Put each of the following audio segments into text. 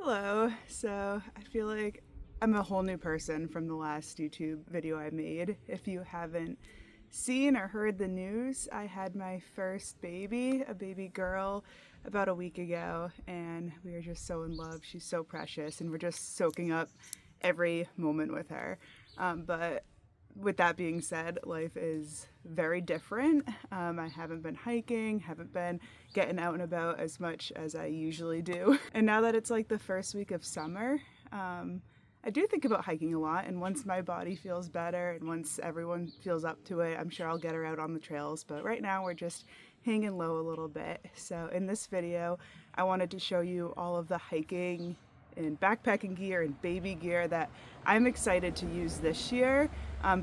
Hello. So I feel like I'm a whole new person from the last YouTube video I made. If you haven't seen or heard the news, I had my first baby, a baby girl, about a week ago, and we are just so in love. She's so precious, and we're just soaking up every moment with her. But with that being said, life is very different. I haven't been hiking, haven't been getting out and about as much as I usually do. And now that it's like the first week of summer, I do think about hiking a lot. And once my body feels better and once everyone feels up to it, I'm sure I'll get her out on the trails. But right now we're just hanging low a little bit. So in this video, I wanted to show you all of the hiking and backpacking gear and baby gear that I'm excited to use this year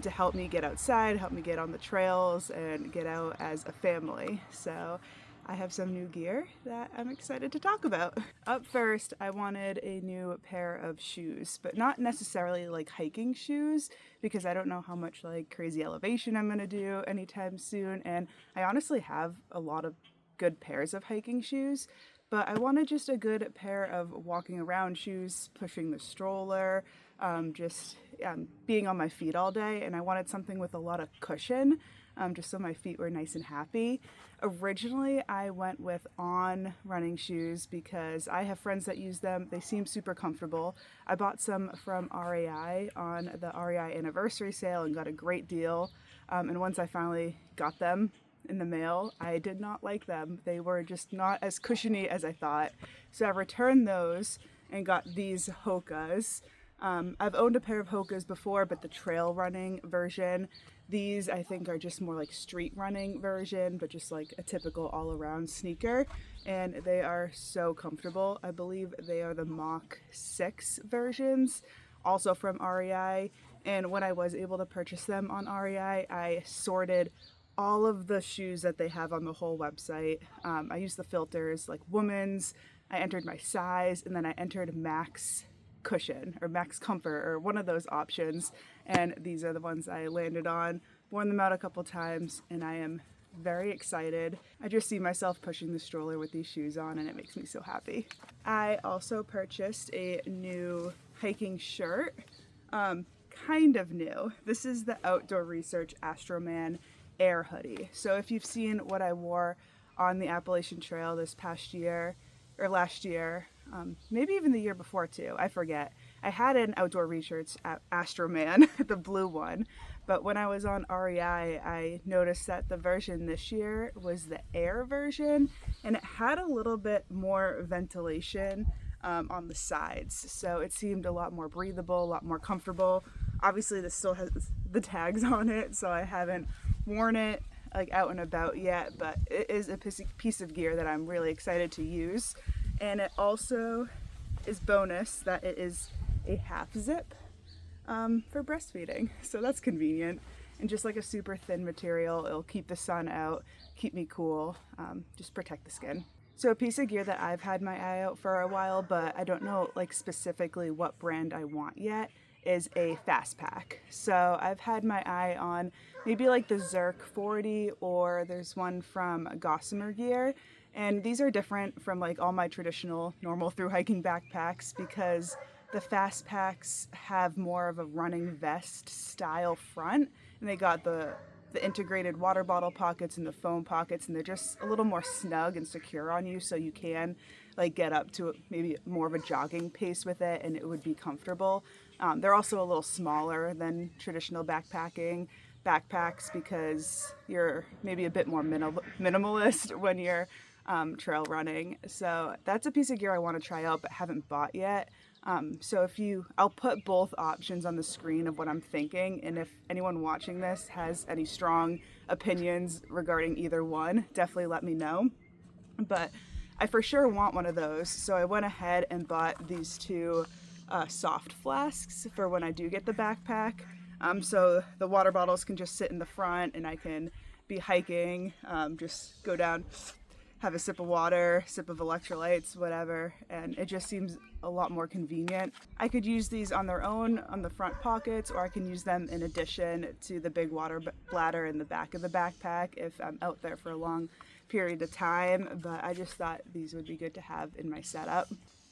to help me get outside, help me get on the trails, and get out as a family. So I have some new gear that I'm excited to talk about. Up first, I wanted a new pair of shoes, but not necessarily like hiking shoes, because I don't know how much like crazy elevation I'm gonna do anytime soon, and I honestly have a lot of good pairs of hiking shoes. But I wanted just a good pair of walking around shoes, pushing the stroller, being on my feet all day. And I wanted something with a lot of cushion, just so my feet were nice and happy. Originally, I went with On running shoes because I have friends that use them. They seem super comfortable. I bought some from REI on the REI anniversary sale and got a great deal. And once I finally got them in the mail, I did not like them. They were just not as cushiony as I thought. So I returned those and got these Hokas. I've owned a pair of Hokas before, but the trail running version. These I think are just more like street running version, but just like a typical all around sneaker. And they are so comfortable. I believe they are the Mach 6 versions, also from REI. And when I was able to purchase them on REI, I sorted all of the shoes that they have on the whole website. I used the filters like women's, I entered my size, and then I entered max cushion or max comfort or one of those options. And these are the ones I landed on, worn them out a couple times, and I am very excited. I just see myself pushing the stroller with these shoes on, and it makes me so happy. I also purchased a new hiking shirt, kind of new. This is the Outdoor Research Astroman Air hoodie. So if you've seen what I wore on the Appalachian Trail this past year or last year, maybe even the year before too, I forget. I had an Outdoor Research Astroman, the blue one, but when I was on REI, I noticed that the version this year was the Air version, and it had a little bit more ventilation on the sides, so it seemed a lot more breathable, a lot more comfortable. Obviously this still has the tags on it, so I haven't worn it like out and about yet, but it is a piece of gear that I'm really excited to use. And it also is bonus that it is a half zip for breastfeeding, so that's convenient. And just like a super thin material, it'll keep the sun out, keep me cool, just protect the skin. So a piece of gear that I've had my eye out for a while, but I don't know like specifically what brand I want yet, is a Fastpack. So I've had my eye on maybe like the Zerk 40, or there's one from Gossamer Gear. And these are different from like all my traditional normal through hiking backpacks because the Fastpacks have more of a running vest style front, and they got the integrated water bottle pockets and the foam pockets, and they're just a little more snug and secure on you, so you can like get up to maybe more of a jogging pace with it and it would be comfortable. They're also a little smaller than traditional backpacks because you're maybe a bit more minimalist when you're trail running. So that's a piece of gear I want to try out but haven't bought yet. So I'll put both options on the screen of what I'm thinking, and if anyone watching this has any strong opinions regarding either one, definitely let me know. But I for sure want one of those, so I went ahead and bought these two soft flasks for when I do get the backpack. So the water bottles can just sit in the front and I can be hiking, just go down, have a sip of water, sip of electrolytes, whatever, and it just seems a lot more convenient. I could use these on their own on the front pockets, or I can use them in addition to the big water bladder in the back of the backpack if I'm out there for a long period of time, but I just thought these would be good to have in my setup.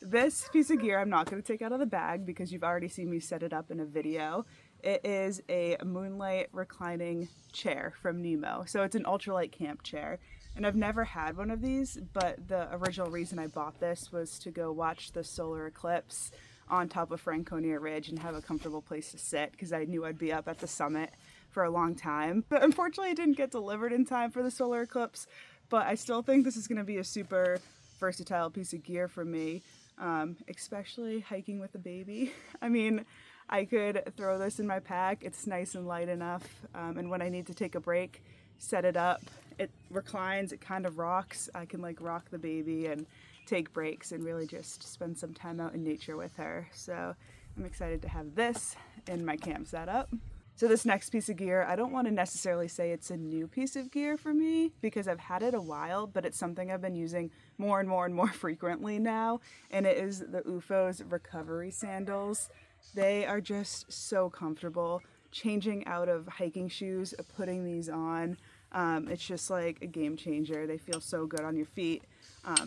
This piece of gear I'm not going to take out of the bag because you've already seen me set it up in a video. It is a Moonlight reclining chair from Nemo. So it's an ultralight camp chair. And I've never had one of these, but the original reason I bought this was to go watch the solar eclipse on top of Franconia Ridge and have a comfortable place to sit because I knew I'd be up at the summit for a long time. But unfortunately it didn't get delivered in time for the solar eclipse, but I still think this is going to be a super versatile piece of gear for me, especially hiking with a baby. I mean, I could throw this in my pack. It's nice and light enough, and when I need to take a break, set it up. It reclines, it kind of rocks. I can like rock the baby and take breaks and really just spend some time out in nature with her. So I'm excited to have this in my camp setup. So this next piece of gear, I don't want to necessarily say it's a new piece of gear for me because I've had it a while, but it's something I've been using more and more and more frequently now, and it is the UFO's recovery sandals. They are just so comfortable. Changing out of hiking shoes, putting these on, it's just like a game changer. They feel so good on your feet.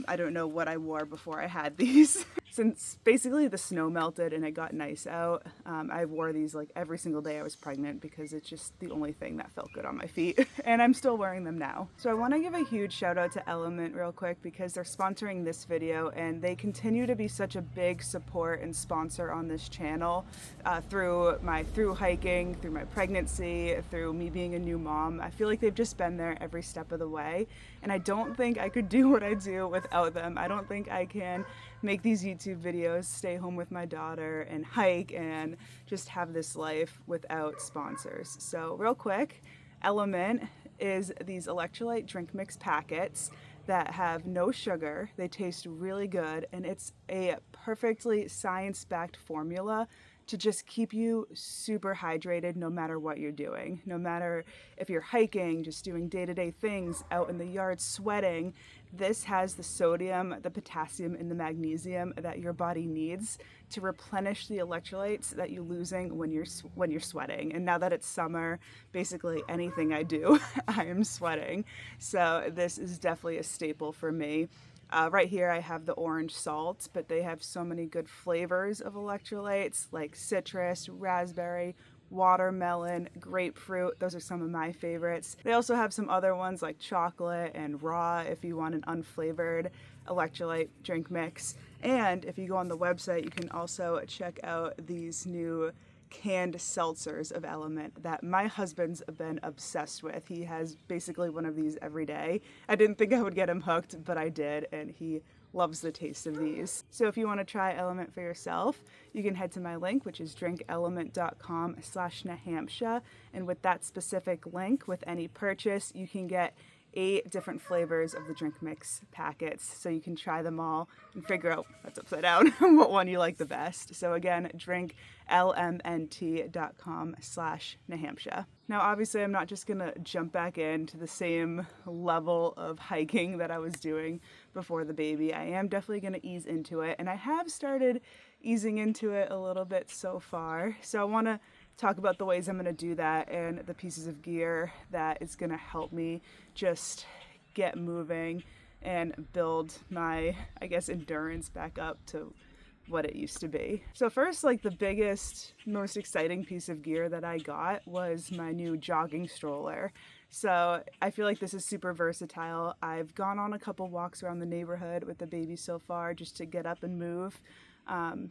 I don't know what I wore before I had these. Since basically the snow melted and it got nice out, I wore these like every single day I was pregnant because it's just the only thing that felt good on my feet. And I'm still wearing them now. So I want to give a huge shout out to Element real quick because they're sponsoring this video and they continue to be such a big support and sponsor on this channel through hiking, through my pregnancy, through me being a new mom. I feel like they've just been there every step of the way. And I don't think I could do what I do without them. I don't think I can make these YouTube videos, stay home with my daughter and hike and just have this life without sponsors. So real quick, Element is these electrolyte drink mix packets that have no sugar. They taste really good and it's a perfectly science-backed formula to just keep you super hydrated no matter what you're doing. No matter if you're hiking, just doing day-to-day things, out in the yard sweating, this has the sodium, the potassium, and the magnesium that your body needs to replenish the electrolytes that you're losing when you're sweating. And now that it's summer, basically anything I do, I am sweating. So this is definitely a staple for me. Right here I have the orange salt, but they have so many good flavors of electrolytes like citrus, raspberry, watermelon, grapefruit. Those are some of my favorites. They also have some other ones like chocolate and raw if you want an unflavored electrolyte drink mix. And if you go on the website, you can also check out these new canned seltzers of Element that my husband's been obsessed with. He has basically one of these every day. I didn't think I would get him hooked, but I did, and he loves the taste of these. So if you want to try Element for yourself, you can head to my link, which is drinkelement.com/Nahamsha, and with that specific link, with any purchase, you can get 8 different flavors of the drink mix packets, so you can try them all and figure out, that's upside down, what one you like the best. So again, drinklmnt.com/Nahamsha. Now obviously I'm not just gonna jump back into the same level of hiking that I was doing before the baby. I am definitely gonna ease into it, and I have started easing into it a little bit so far. So I wanna talk about the ways I'm going to do that and the pieces of gear that is going to help me just get moving and build my, I guess, endurance back up to what it used to be. So first, like the biggest, most exciting piece of gear that I got was my new jogging stroller. So I feel like this is super versatile. I've gone on a couple walks around the neighborhood with the baby so far just to get up and move.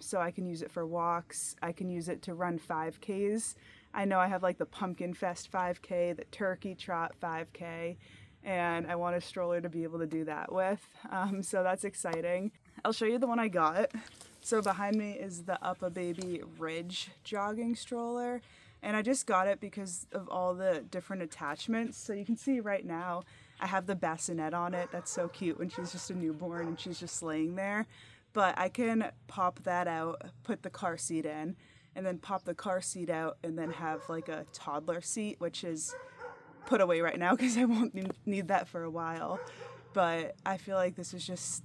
So I can use it for walks. I can use it to run 5Ks. I know I have like the Pumpkin Fest 5K, the Turkey Trot 5K, and I want a stroller to be able to do that with. So that's exciting. I'll show you the one I got. So behind me is the UppaBaby Ridge jogging stroller, and I just got it because of all the different attachments. So you can see right now I have the bassinet on it. That's so cute when she's just a newborn and she's just laying there. But I can pop that out, put the car seat in, and then pop the car seat out and then have like a toddler seat, which is put away right now because I won't need that for a while. But I feel like this is just,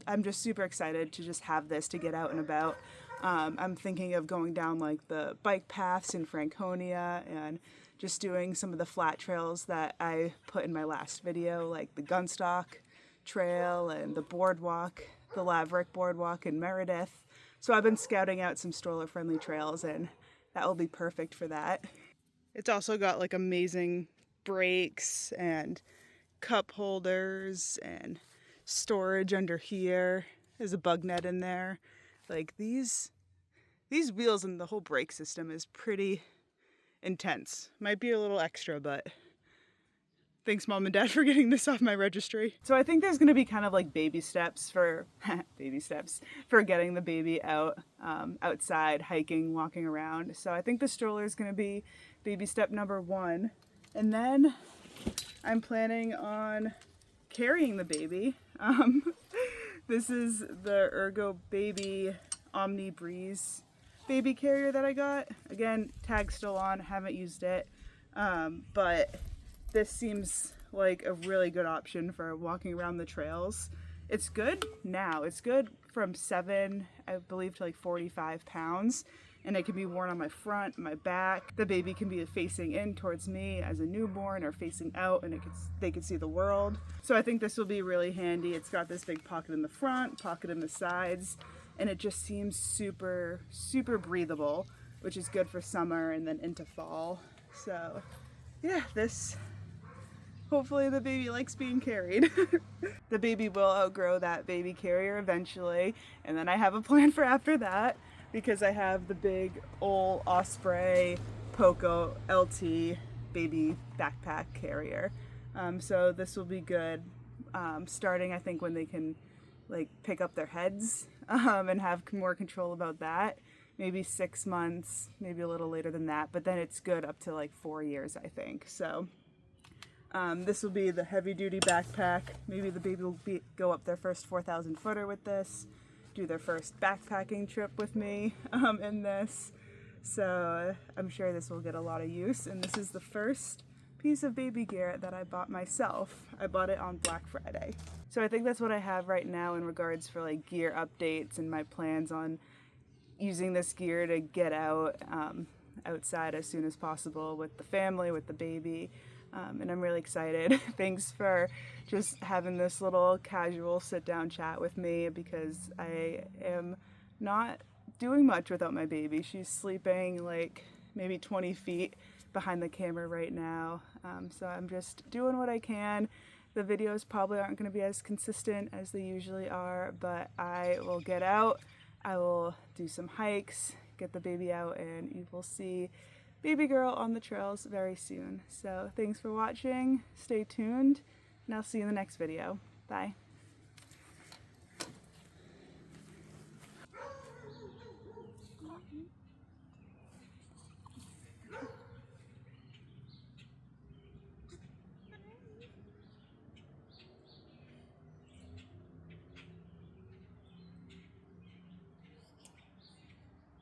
I'm just super excited to just have this to get out and about. I'm thinking of going down like the bike paths in Franconia and just doing some of the flat trails that I put in my last video, like the Gunstock Trail and the boardwalk the Laverick Boardwalk in Meredith. So I've been scouting out some stroller-friendly trails, and that will be perfect for that. It's also got like amazing brakes and cup holders and storage under here. There's a bug net in there. Like these wheels and the whole brake system is pretty intense. Might be a little extra, but thanks Mom and Dad for getting this off my registry. So I think there's gonna be kind of like baby steps for getting the baby out, outside, hiking, walking around. So I think the stroller is gonna be baby step number 1. And then I'm planning on carrying the baby. This is the Ergo Baby Omni Breeze baby carrier that I got. Again, tag's still on, haven't used it, but this seems like a really good option for walking around the trails. It's good now. It's good from 7, I believe, to like 45 pounds. And it can be worn on my front, my back. The baby can be facing in towards me as a newborn or facing out, and they can see the world. So I think this will be really handy. It's got this big pocket in the front, pocket in the sides, and it just seems super, super breathable, which is good for summer and then into fall. So yeah, hopefully the baby likes being carried. The baby will outgrow that baby carrier eventually, and then I have a plan for after that, because I have the big old Osprey Poco LT baby backpack carrier. So this will be good, starting I think when they can like pick up their heads and have more control about that. Maybe 6 months, maybe a little later than that, but then it's good up to like 4 years, I think. So this will be the heavy duty backpack. Maybe the baby will go up their first 4,000 footer with this, do their first backpacking trip with me in this. So I'm sure this will get a lot of use, and this is the first piece of baby gear that I bought myself. I bought it on Black Friday. So I think that's what I have right now in regards for like gear updates and my plans on using this gear to get out outside as soon as possible with the family, with the baby. And I'm really excited. Thanks for just having this little casual sit-down chat with me, because I am not doing much without my baby. She's sleeping like maybe 20 feet behind the camera right now. So I'm just doing what I can. The videos probably aren't going to be as consistent as they usually are, but I will get out. I will do some hikes, get the baby out, and you will see baby girl on the trails very soon. So thanks for watching, stay tuned, and I'll see you in the next video. Bye.